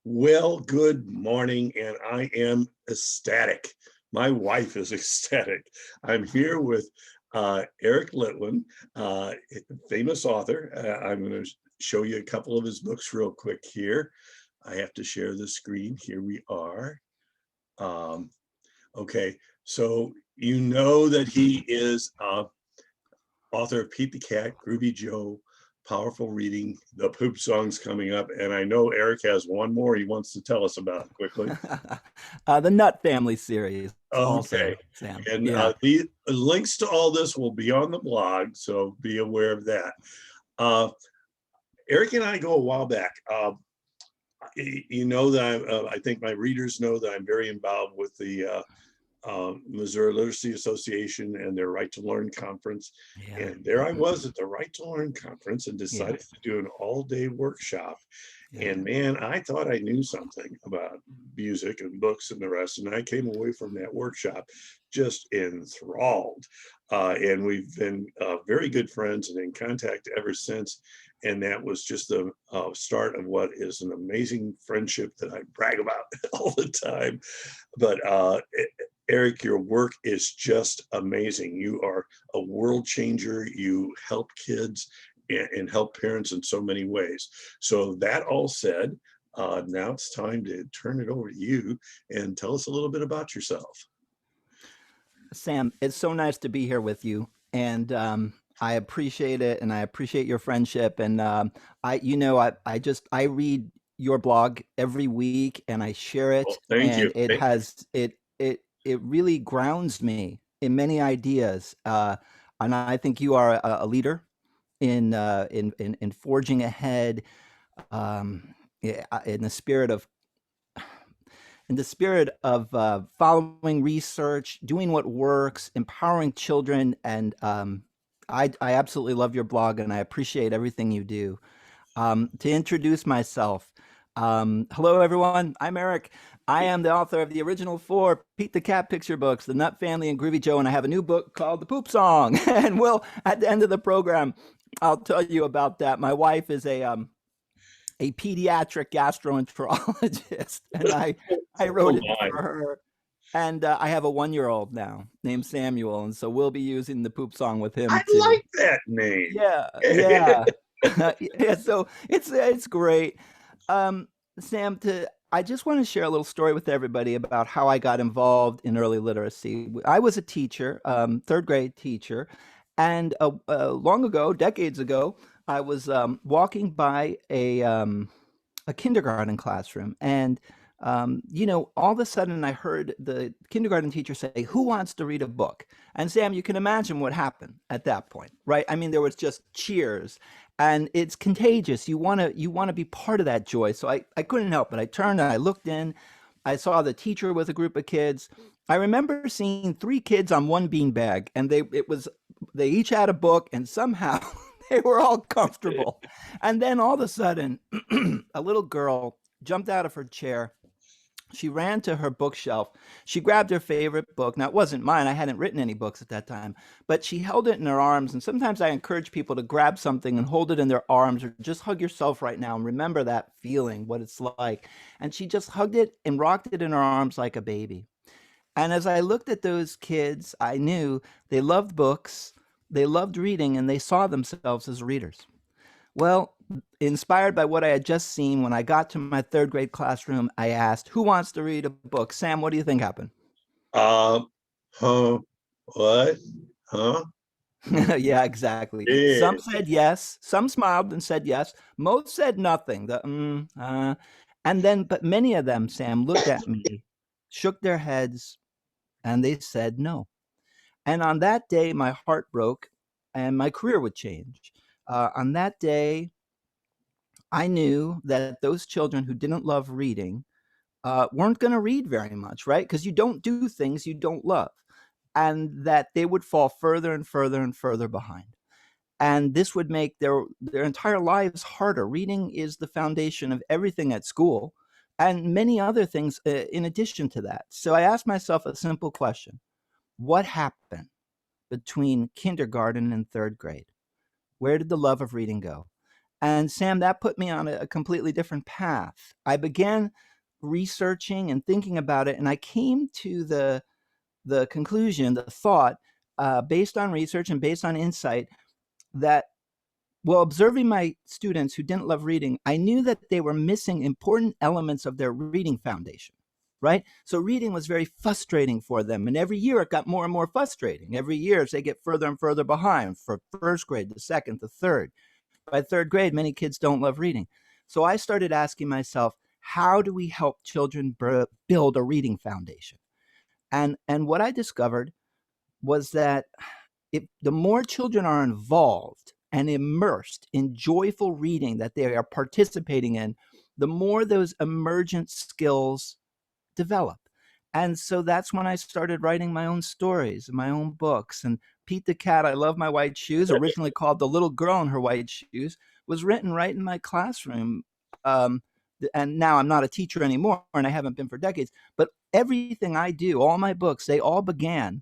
Well, good morning, and I am ecstatic. My wife is ecstatic. I'm here with Eric Litwin, uh, famous author. I'm going to show you a couple of his books real quick here. I have to share the screen. Here we are. Um, okay, so you know that he is author of Pete the Cat, Groovy Joe, Powerful Reading, The Poop Song's coming up, and I know Eric has one more he wants to tell us about quickly. The Nut Family series Okay, also, Sam. and Yeah. the links to all this will be on the blog, so be aware of that. Uh, Eric and I go a while back. You know that I think my readers know that I'm very involved with the Missouri Literacy Association and their Right to Learn conference. Yeah. And there I was at the Right to Learn conference and Yeah. decided to do an all-day workshop. Yeah. And man, I thought I knew something about music and books and the rest. And I came away from that workshop just enthralled. And we've been very good friends and in contact ever since. And that was just the start of what is an amazing friendship that I brag about all the time. But Eric, your work is just amazing. You are a world changer. You help kids and help parents in so many ways. So that all said, now it's time to turn it over to you and tell us a little bit about yourself. Sam, it's so nice to be here with you. And I appreciate it, and I appreciate your friendship. And I read your blog every week and I share Well, it, thank you. and it really grounds me in many ideas. And I think you are a leader in forging ahead, um, in the spirit of following research, doing what works, empowering children, and I absolutely love your blog, and I appreciate everything you do. To introduce myself, hello everyone. I'm Eric. I am the author of the original four Pete the Cat picture books, The Nut Family and Groovy Joe, and I have a new book called The Poop Song. And at the end of the program, I'll tell you about that. My wife is a pediatric gastroenterologist, and I Oh wrote it my. for her. And I have a 1-year-old now named Samuel, and so we'll be using the poop song with him I too. like that name. Yeah, yeah, yeah. So it's great. Um, Sam, to I just want to share a little story with everybody about how I got involved in early literacy. I was a teacher, third grade teacher, and long ago, decades ago, I was walking by a kindergarten classroom, and all of a sudden I heard the kindergarten teacher say, "Who wants to read a book?" And Sam, you can imagine what happened at that point, right? I mean, there was just cheers, and it's contagious. You want to be part of that joy. So I couldn't help it. I turned and I looked in. I saw the teacher with a group of kids. I remember seeing three kids on one beanbag, and they each had a book, and somehow they were all comfortable. And then all of a sudden, a little girl jumped out of her chair. She ran to her bookshelf. She grabbed her favorite book. Now, it wasn't mine. I hadn't written any books at that time, but she held it in her arms. And sometimes I encourage people to grab something and hold it in their arms, or just hug yourself right now and remember that feeling, what it's like. And she just hugged it and rocked it in her arms like a baby. And as I looked at those kids, I knew they loved books, they loved reading, and they saw themselves as readers. Well, inspired by what I had just seen, when I got to my third grade classroom, I asked, "Who wants to read a book?" Sam, what do you think happened? Um, huh? What? Huh? Yeah, exactly. Yeah. Some said yes, some smiled and said yes, most said nothing. But many of them, Sam, looked at me, shook their heads, and they said no. And on that day, my heart broke and my career would change. On that day, I knew that those children who didn't love reading weren't going to read very much, right? Because you don't do things you don't love, and that they would fall further and further and further behind. And this would make their entire lives harder. Reading is the foundation of everything at school and many other things in addition to that. So I asked myself a simple question: what happened between kindergarten and third grade? Where did the love of reading go? And Sam, that put me on a completely different path. I began researching and thinking about it, and I came to the conclusion, the thought, based on research and based on insight, that while observing my students who didn't love reading, I knew that they were missing important elements of their reading foundation, right? So reading was very frustrating for them. And every year it got more and more frustrating. Every year as they get further and further behind, for first grade, the second, the third. By third grade, many kids don't love reading. So I started asking myself, how do we help children build a reading foundation? And what I discovered was that if the more children are involved and immersed in joyful reading that they are participating in, the more those emergent skills develop. And so that's when I started writing my own stories, my own books. And Pete the Cat, I Love My White Shoes, originally called The Little Girl in Her White Shoes, was written right in my classroom. Um, and now I'm not a teacher anymore, and I haven't been for decades. But everything I do, all my books, they all began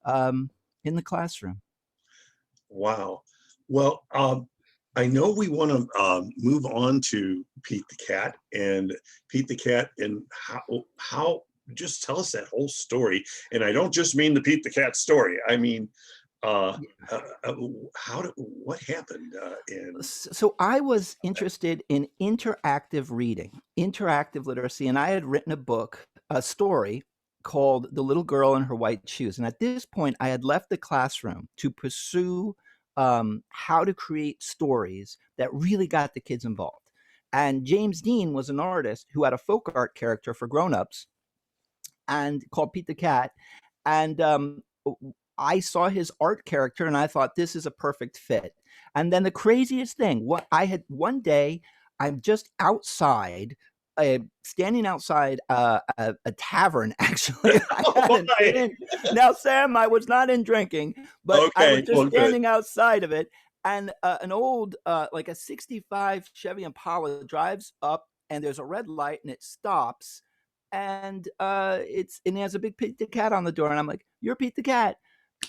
um, in the classroom. Wow. Well, I know we want to move on to Pete the Cat and Pete the Cat and how just tell us that whole story. And I don't just mean the Pete the Cat story. I mean, uh, what happened? And So I was interested in interactive reading, interactive literacy, and I had written a book, a story called The Little Girl in Her White Shoes. And at this point, I had left the classroom to pursue how to create stories that really got the kids involved. And James Dean was an artist who had a folk art character for grown-ups and called Pete the Cat. And I saw his art character and I thought this is a perfect fit. And then the craziest thing, what I had one day, I'm just outside, standing outside a tavern. Actually, I oh hadn't been in. Now, Sam, I was not in drinking, but I was okay, just well, good. standing outside of it. And an old, like a '65 Chevy Impala drives up, and there's a red light, and it stops, and it has a big Pete the Cat on the door, and I'm like, "You're Pete the Cat."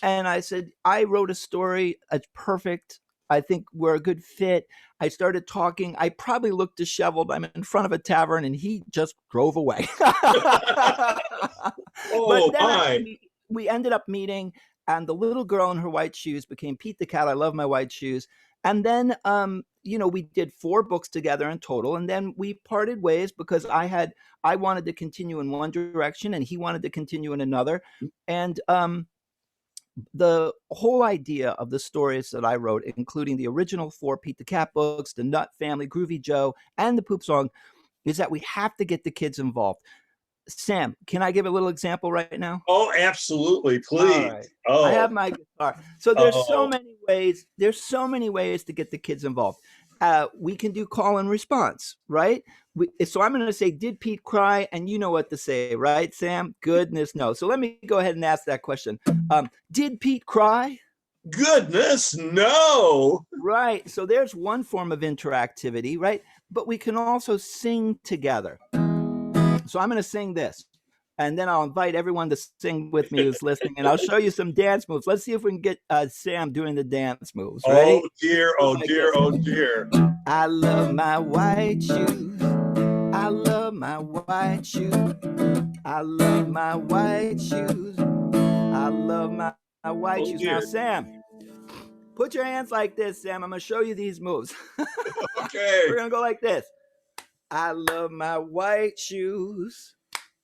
And I said, I wrote a story. It's perfect. I think we're a good fit. I started talking. I probably looked disheveled. I'm in front of a tavern and he just drove away. But Oh then my. we ended up meeting, and the little girl in her white shoes became Pete the Cat. I Love My White Shoes. And then, we did 4 books together in total. And then we parted ways because I wanted to continue in one direction and he wanted to continue in another. And, the whole idea of the stories that I wrote, including the original 4 Pete the Cat books, the Nut Family, Groovy Joe, and the Poop Song, is that we have to get the kids involved. Sam, can I give a little example right now? Oh, absolutely, All please. right. I Oh, have my guitar. So there's so oh, many ways. There's so many ways to get the kids involved. We can do call and response, right? So I'm going to say, did Pete cry? And you know what to say, right, Sam? Goodness, no. So let me go ahead and ask that question. Did Pete cry? goodness, no. Right. So there's one form of interactivity, right? But we can also sing together. So I'm going to sing this. And then I'll invite everyone to sing with me who's listening, and I'll show you some dance moves. Let's see if we can get Sam doing the dance moves. Oh Ready? dear, Go oh like dear, this. oh dear. I love my white shoes. I love my white shoes. I love my white shoes. I love my white Oh shoes. Now, dear. Sam, put your hands like this, Sam. I'm going to show you these moves. Okay. We're going to go like this. I love my white shoes.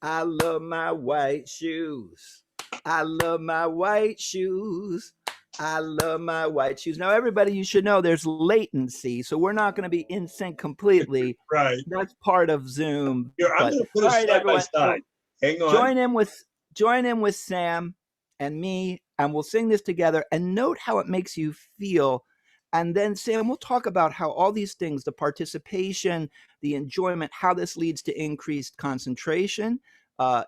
I love my white shoes. I love my white shoes. I love my white shoes. Now, everybody, you should know there's latency, so we're not going to be in sync completely. Right. That's part of Zoom. Here, I'm But going to put all us right, side by everyone. So side. Hang on. join in with Sam and me, and we'll sing this together. And note how it makes you feel. And then, Sam, we'll talk about how all these things, the participation, the enjoyment, how this leads to increased concentration,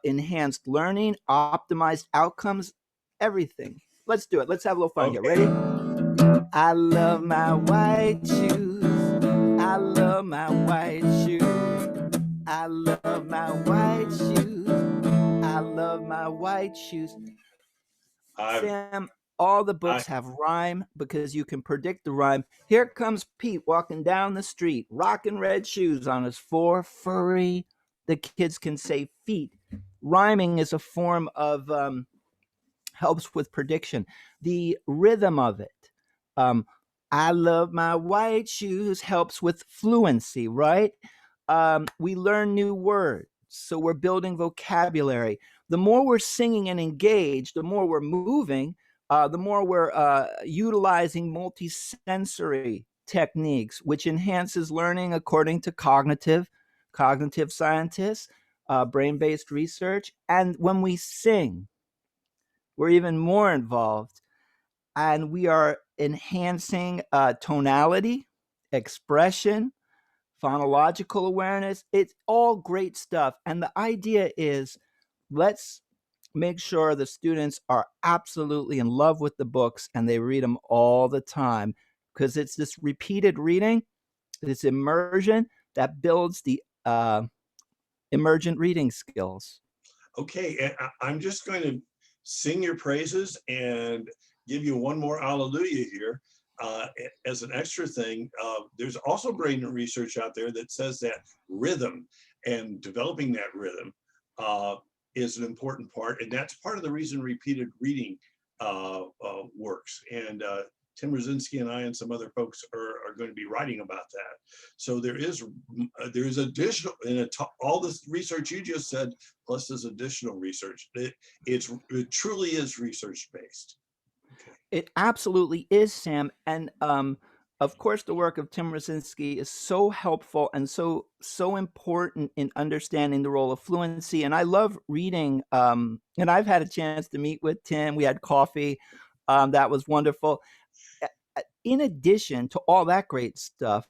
enhanced learning, optimized outcomes, everything. Let's do it. Let's have a little fun here. Okay. Ready? I love my white shoes. I love my white shoes. I love my white shoes. I love my white shoes. I'm Sam, All the I books have rhyme because you can predict the rhyme. Here comes Pete walking down the street, rocking red shoes on his four furry. The kids can say feet. Rhyming is a form of helps with prediction. The rhythm of it. Um, I love my white shoes helps with fluency, right? We learn new words. So we're building vocabulary. The more we're singing and engaged, the more we're moving, the more we're utilizing multisensory techniques, which enhances learning according to cognitive scientists, brain-based research. And when we sing, we're even more involved, and we are enhancing tonality, expression, phonological awareness. It's all great stuff. And the idea is, let's make sure the students are absolutely in love with the books and they read them all the time, because it's this repeated reading, this immersion that builds the emergent reading skills. Okay, and I'm just going to sing your praises and give you one more hallelujah here. As an extra thing, there's also brain research out there that says that rhythm and developing that rhythm is an important part, and that's part of the reason repeated reading works. And Tim Rosinski and I and some other folks are going to be writing about that. So there is additional, and all this research you just said, plus this additional research. It truly is research based. Okay. It absolutely is, Sam. And of course, the work of Tim Rosinski is so helpful and so important in understanding the role of fluency. And I love reading. And I've had a chance to meet with Tim. We had coffee. That was wonderful. In addition to all that great stuff,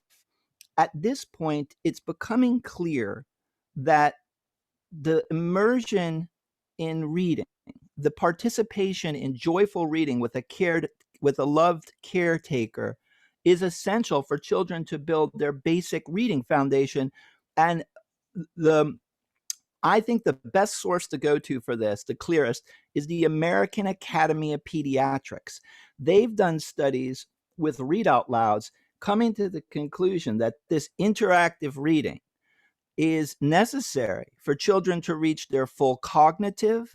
at this point, it's becoming clear that the immersion in reading, the participation in joyful reading with a loved caretaker, is essential for children to build their basic reading foundation. And the I think the best source to go to for this, the clearest, is the American Academy of Pediatrics. They've done studies with read out louds, coming to the conclusion that this interactive reading is necessary for children to reach their full cognitive,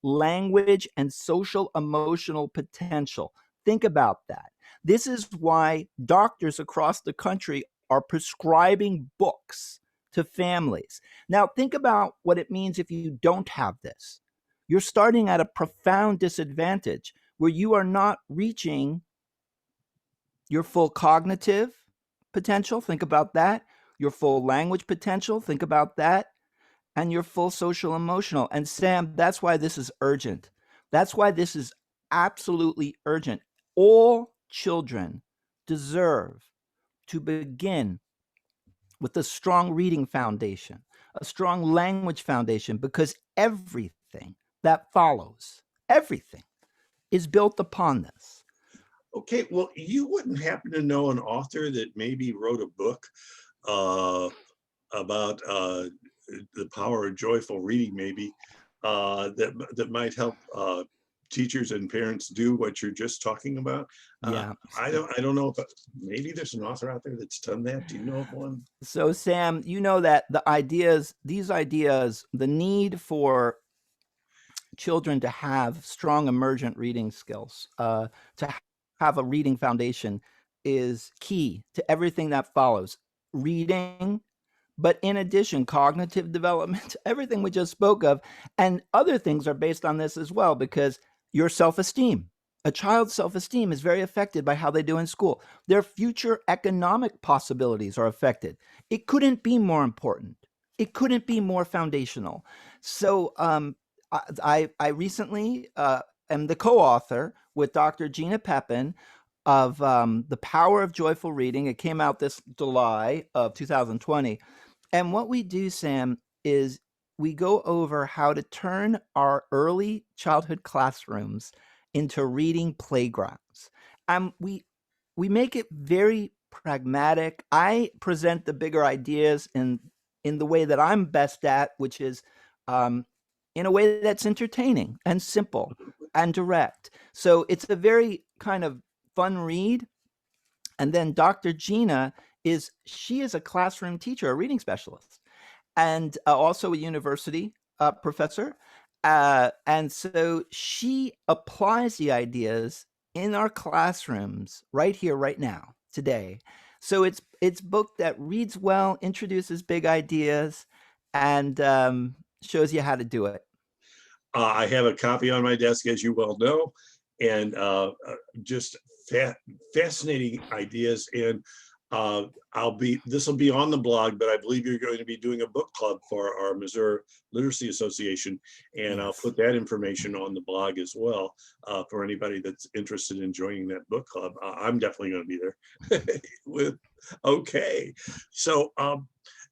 language, and social emotional potential. Think about that. This is why doctors across the country are prescribing books to families. Now, think about what it means if you don't have this. You're starting at a profound disadvantage where you are not reaching your full cognitive potential. Think about that. Your full language potential. Think about that. And your full social emotional. And Sam, that's why this is urgent. That's why this is absolutely urgent. All children deserve to begin with a strong reading foundation, a strong language foundation, because everything that follows, everything is built upon this. Okay, well, you wouldn't happen to know an author that maybe wrote a book uh, about the power of joyful reading, maybe that might help teachers and parents do what you're just talking about. Yeah. I don't know if maybe there's an author out there that's done that. Do you know of one? So, Sam, you know that these ideas, the need for children to have strong emergent reading skills, to have a reading foundation, is key to everything that follows. Reading, but in addition, cognitive development, everything we just spoke of, and other things are based on this as well, because your self-esteem, a child's self-esteem is very affected by how they do in school. Their future economic possibilities are affected. It couldn't be more important. It couldn't be more foundational. So I recently am the co-author with Dr. Gina Pepin of The Power of Joyful Reading. It came out this July of 2020. And what we do, Sam, is we go over how to turn our early childhood classrooms into reading playgrounds. We make it very pragmatic. I present the bigger ideas in the way that I'm best at, which is in a way that's entertaining and simple. and direct. So it's a very kind of fun read. And then Dr. Gina she is a classroom teacher, a reading specialist, and also a university professor. And so she applies the ideas in our classrooms right here, right now, today. So it's book that reads well, introduces big ideas, and shows you how to do it. I have a copy on my desk, as you well know, and just fascinating ideas. And this will be on the blog, but I believe you're going to be doing a book club for our Missouri Literacy Association, and Yes. I'll put that information on the blog as well for anybody that's interested in joining that book club. I'm definitely going to be there. Okay, so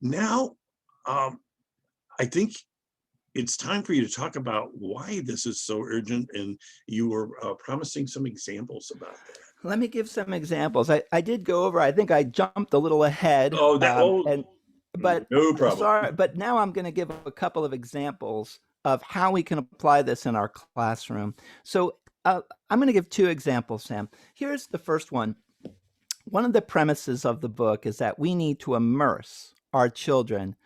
now I think it's time for you to talk about why this is so urgent, and you were promising some examples about that. Let me give some examples. I did go over, I think I jumped a little ahead. But no problem. Sorry, but now I'm going to give a couple of examples of how we can apply this in our classroom. So I'm going to give two examples, Sam. Here's the first one. One of the premises of the book is that we need to immerse our children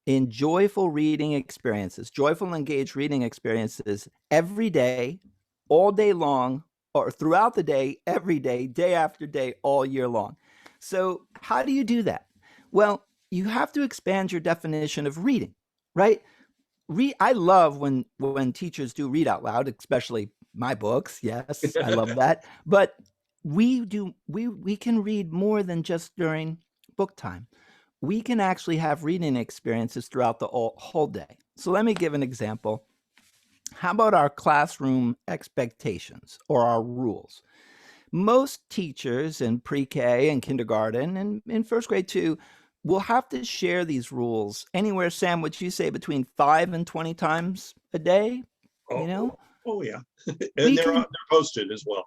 in joyful reading experiences, joyful and engaged reading experiences every day, all day long, or throughout the day, every day, day after day, all year long. So how do you do that? Well, you have to expand your definition of reading, right? I love when teachers do read out loud, especially my books. Yes, I love that. But we can read more than just during book time. We can actually have reading experiences throughout the whole day. So let me give an example. How about our classroom expectations or our rules? Most teachers in pre-K and kindergarten and in first grade too will have to share these rules anywhere, Sam, would you say between 5 and 20 times a day? Oh yeah. And they're posted as well.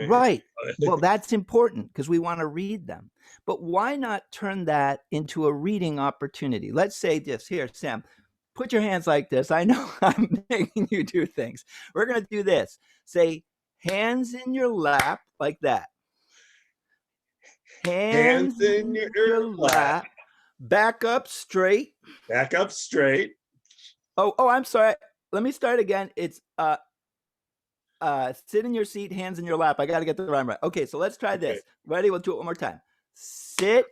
Right. Well, that's important because we want to read them. But why not turn that into a reading opportunity? Let's say this. Here, Sam, put your hands like this. I know I'm making you do things. We're going to do this. Say, hands in your lap, like that. Hands in your lap. Back up straight. Back up straight. Oh, I'm sorry. Let me start again. It's sit in your seat, hands in your lap. I got to get the rhyme right. Okay, so let's try this. Okay. Ready? We'll do it one more time. Sit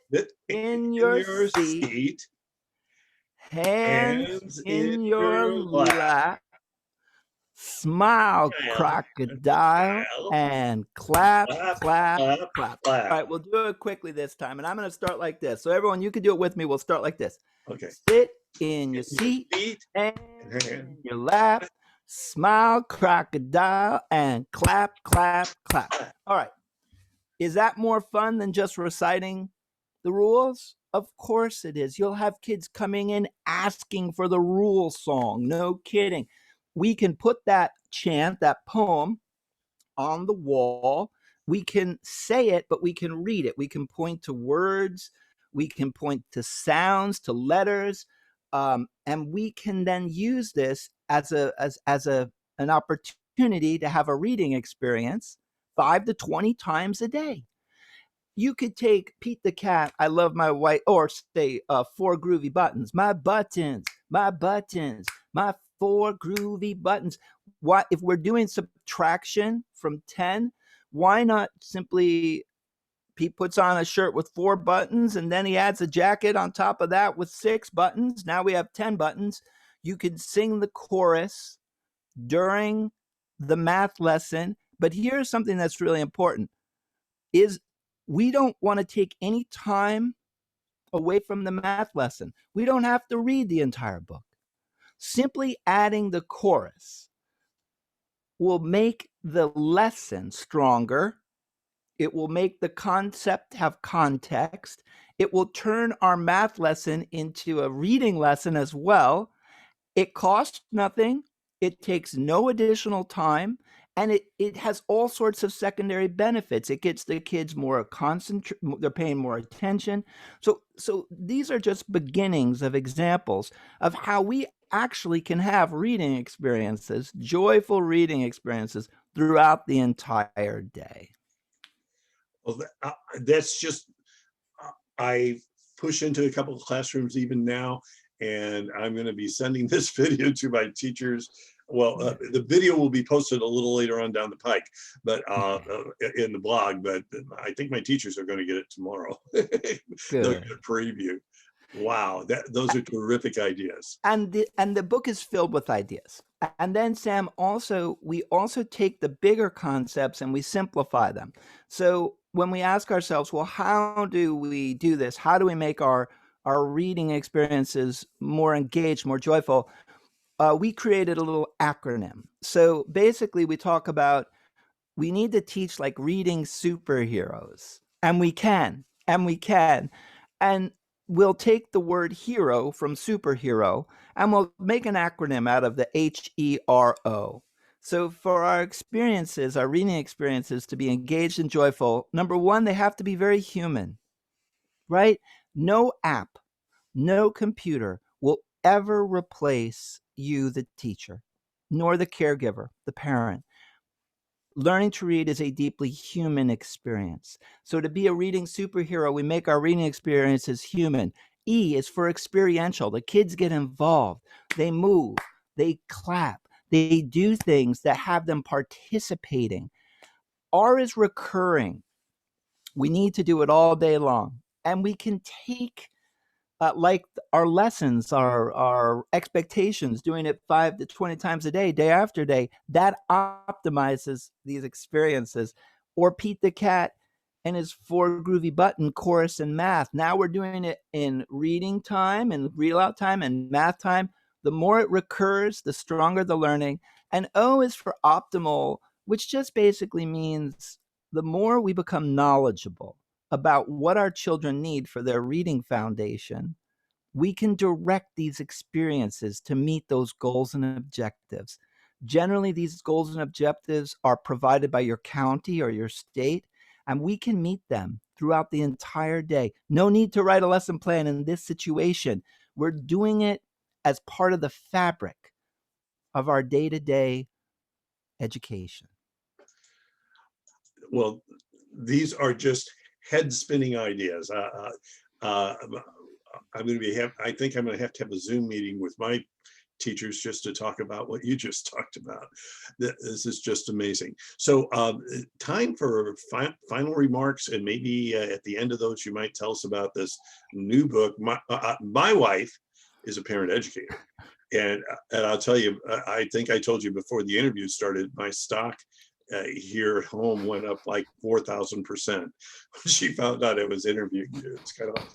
in your seat. Hands in your lap. Smile, crocodile, and clap, clap, clap. All right, we'll do it quickly this time. And I'm going to start like this. So everyone, you can do it with me. We'll start like this. Okay. Sit in your seat, hands in your lap. Smile, crocodile, and clap, clap, clap. All right. Is that more fun than just reciting the rules? Of course it is. You'll have kids coming in asking for the rule song. No kidding. We can put that chant, that poem, on the wall. We can say it, but we can read it. We can point to words. We can point to sounds, to letters. And we can then use this as an opportunity to have a reading experience 5 to 20 times a day. You could take Pete the Cat, I love my white, or say 4 groovy buttons. My buttons, my 4 groovy buttons. Why, if we're doing subtraction from 10, why not simply Pete puts on a shirt with 4 buttons and then he adds a jacket on top of that with 6 buttons. Now we have 10 buttons. You could sing the chorus during the math lesson. But here's something that's really important is we don't want to take any time away from the math lesson. We don't have to read the entire book. Simply adding the chorus will make the lesson stronger. It will make the concept have context. It will turn our math lesson into a reading lesson as well. It costs nothing. It takes no additional time. And it has all sorts of secondary benefits. It gets the kids more they're paying more attention. So these are just beginnings of examples of how we actually can have reading experiences, joyful reading experiences throughout the entire day. Well, that's just, I push into a couple of classrooms even now, and I'm going to be sending this video to my teachers. Well, Yeah. the video will be posted a little later on down the pike, but Okay. in the blog. But I think my teachers are going to get it tomorrow. They'll get Good. a preview. Wow, those are terrific ideas. And the book is filled with ideas. And then Sam, also we also take the bigger concepts and we simplify them. So when we ask ourselves, well, how do we do this? How do we make our reading experiences more engaged, more joyful? We created a little acronym. So basically, we talk about we need to teach like reading superheroes, and we can, and we can. And we'll take the word hero from superhero and we'll make an acronym out of the HERO. So for our experiences, our reading experiences to be engaged and joyful, number one, they have to be very human, right? No app, no computer will ever replace you, the teacher, nor the caregiver, the parent. Learning to read is a deeply human experience. So, to be a reading superhero, we make our reading experiences human. E is for experiential. The kids get involved, they move, they clap, they do things that have them participating. R is recurring. We need to do it all day long. And we can take like our lessons, our expectations, doing it 5 to 20 times a day, day after day, that optimizes these experiences. Or Pete the Cat and his four groovy button chorus and math. Now we're doing it in reading time and real out time and math time. The more it recurs, the stronger the learning. And O is for optimal, which just basically means the more we become knowledgeable about what our children need for their reading foundation, we can direct these experiences to meet those goals and objectives. Generally, these goals and objectives are provided by your county or your state, and we can meet them throughout the entire day. No need to write a lesson plan in this situation. We're doing it as part of the fabric of our day to day education. Well, these are just head spinning ideas. I'm going to be, I think I'm going to have a Zoom meeting with my teachers just to talk about what you just talked about. This is just amazing. So time for final remarks, and maybe at the end of those, you might tell us about this new book. My wife is a parent educator. And I'll tell you, I think I told you before the interview started, my stock here at home went up like 4,000% when she found out I was interviewing you. It's kind of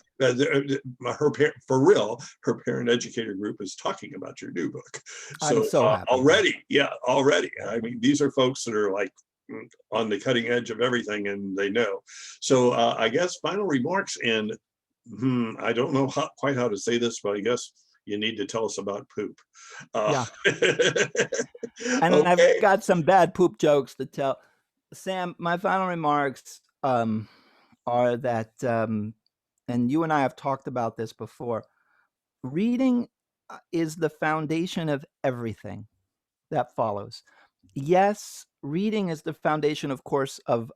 for real. Her parent educator group is talking about your new book. I'm So so happy. already. I mean, these are folks that are like on the cutting edge of everything, and they know. So I guess final remarks, and I don't know quite how to say this, but I guess you need to tell us about poop. Yeah. And Okay. I've got some bad poop jokes to tell. Sam, my final remarks are that, and you and I have talked about this before, reading is the foundation of everything that follows. Yes, reading is the foundation, of course, of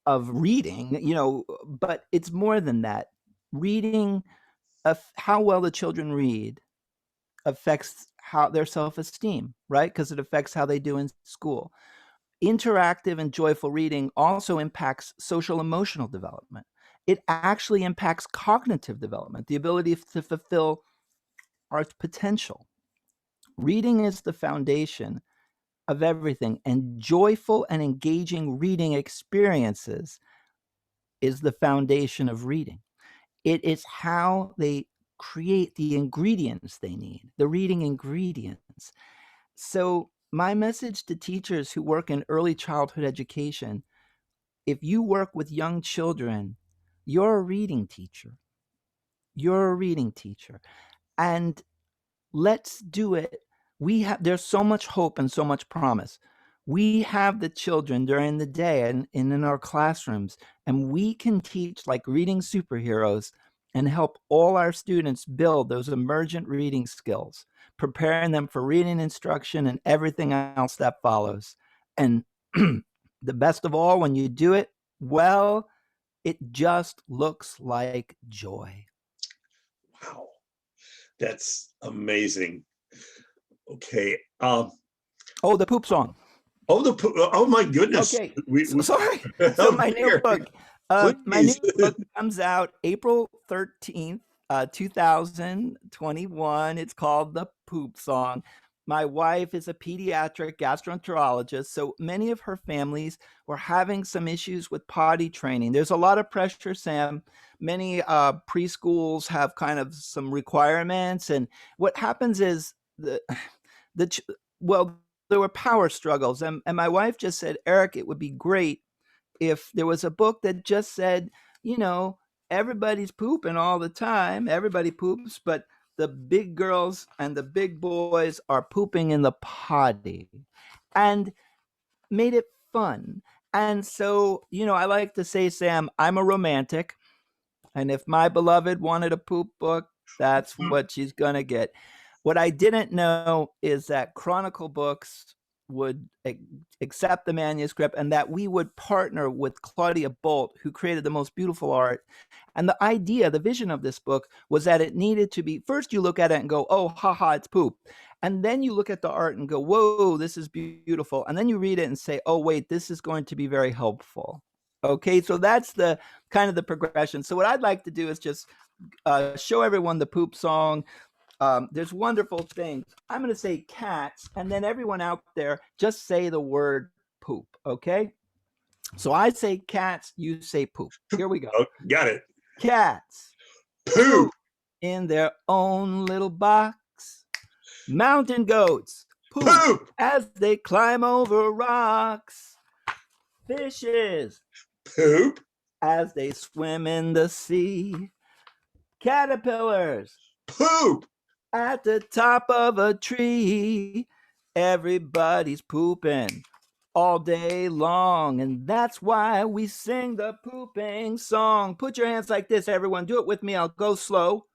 reading, but it's more than that. Reading, how well the children read affects how their self-esteem, right? Because it affects how they do in school. Interactive and joyful reading also impacts social emotional development. It actually impacts cognitive development, the ability to fulfill our potential. Reading is the foundation of everything, and joyful and engaging reading experiences is the foundation of reading. It is how they create the ingredients they need, the reading ingredients. So, my message to teachers who work in early childhood education, if you work with young children, you're a reading teacher. You're a reading teacher. And let's do it. There's so much hope and so much promise. We have the children during the day and in our classrooms, and we can teach like reading superheroes and help all our students build those emergent reading skills, preparing them for reading instruction and everything else that follows. And the best of all, when you do it well, it just looks like joy. Wow, that's amazing. Okay. Oh, the poop song. Oh my goodness. Okay, so, sorry. So Oh my new dear. book, my new Please. book comes out April 13th, 2021. It's called The Poop Song. My wife is a pediatric gastroenterologist, so many of her families were having some issues with potty training. There's a lot of pressure, Sam. Many preschools have kind of some requirements, and what happens is the well, there were power struggles, and my wife just said, Eric, it would be great if there was a book that just said, you know, everybody's pooping all the time, everybody poops, but the big girls and the big boys are pooping in the potty, and made it fun. And so, I like to say, Sam, I'm a romantic, and if my beloved wanted a poop book, that's what she's going to get. What I didn't know is that Chronicle Books would accept the manuscript, and that we would partner with Claudia Bolt, who created the most beautiful art. And the idea, the vision of this book was that it needed to be, first you look at it and go, oh, haha, it's poop. And then you look at the art and go, whoa, this is beautiful. And then you read it and say, oh, wait, this is going to be very helpful. Okay, so that's the kind of the progression. So what I'd like to do is just show everyone the poop song. There's wonderful things. I'm going to say cats, and then everyone out there just say the word poop, okay? So I say cats, you say poop. Here we go. Oh, got it. Cats Poop. in their own little box. Mountain goats Poop. as they climb over rocks. Fishes Poop. as they swim in the sea. Caterpillars Poop. at the top of a tree. Everybody's pooping all day long, and that's why we sing the pooping song. Put your hands like this, everyone. Do it with me. I'll go slow.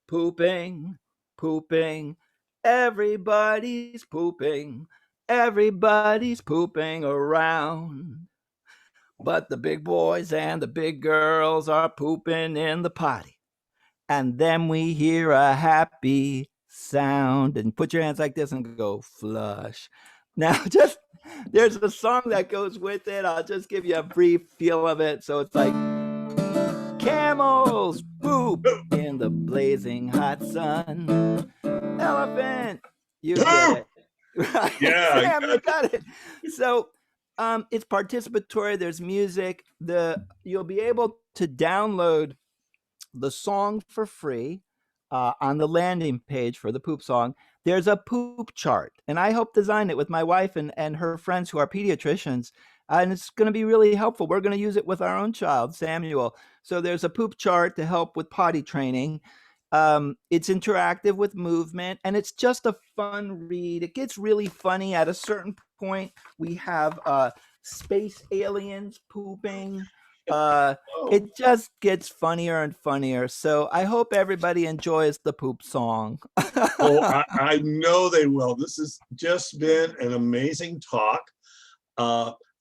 Pooping, pooping. Everybody's pooping. Everybody's pooping around. But the big boys and the big girls are pooping in the potty. And then we hear a happy sound. And put your hands like this and go flush. Now, there's a song that goes with it. I'll just give you a brief feel of it. So it's like, camels poop in the blazing hot sun. Elephant, you get it. Right? Yeah, Sam, you got it. So it's participatory. There's music. You'll be able to download the song for free on the landing page for the poop song. There's a poop chart, and I helped design it with my wife and her friends who are pediatricians. And it's going to be really helpful. We're going to use it with our own child, Samuel. So there's a poop chart to help with potty training. It's interactive with movement, and it's just a fun read. It gets really funny at a certain point. We have space aliens pooping. It just gets funnier and funnier. So I hope everybody enjoys the poop song. Oh, I know they will. This has just been an amazing talk.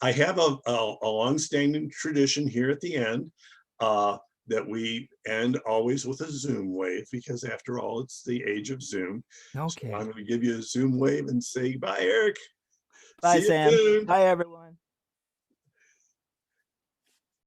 I have a long-standing tradition here at the end that we end always with a Zoom wave, because after all, it's the age of Zoom. Okay. So I'm going to give you a Zoom wave and say, bye, Eric. Bye, See you Sam. soon. Bye, everyone.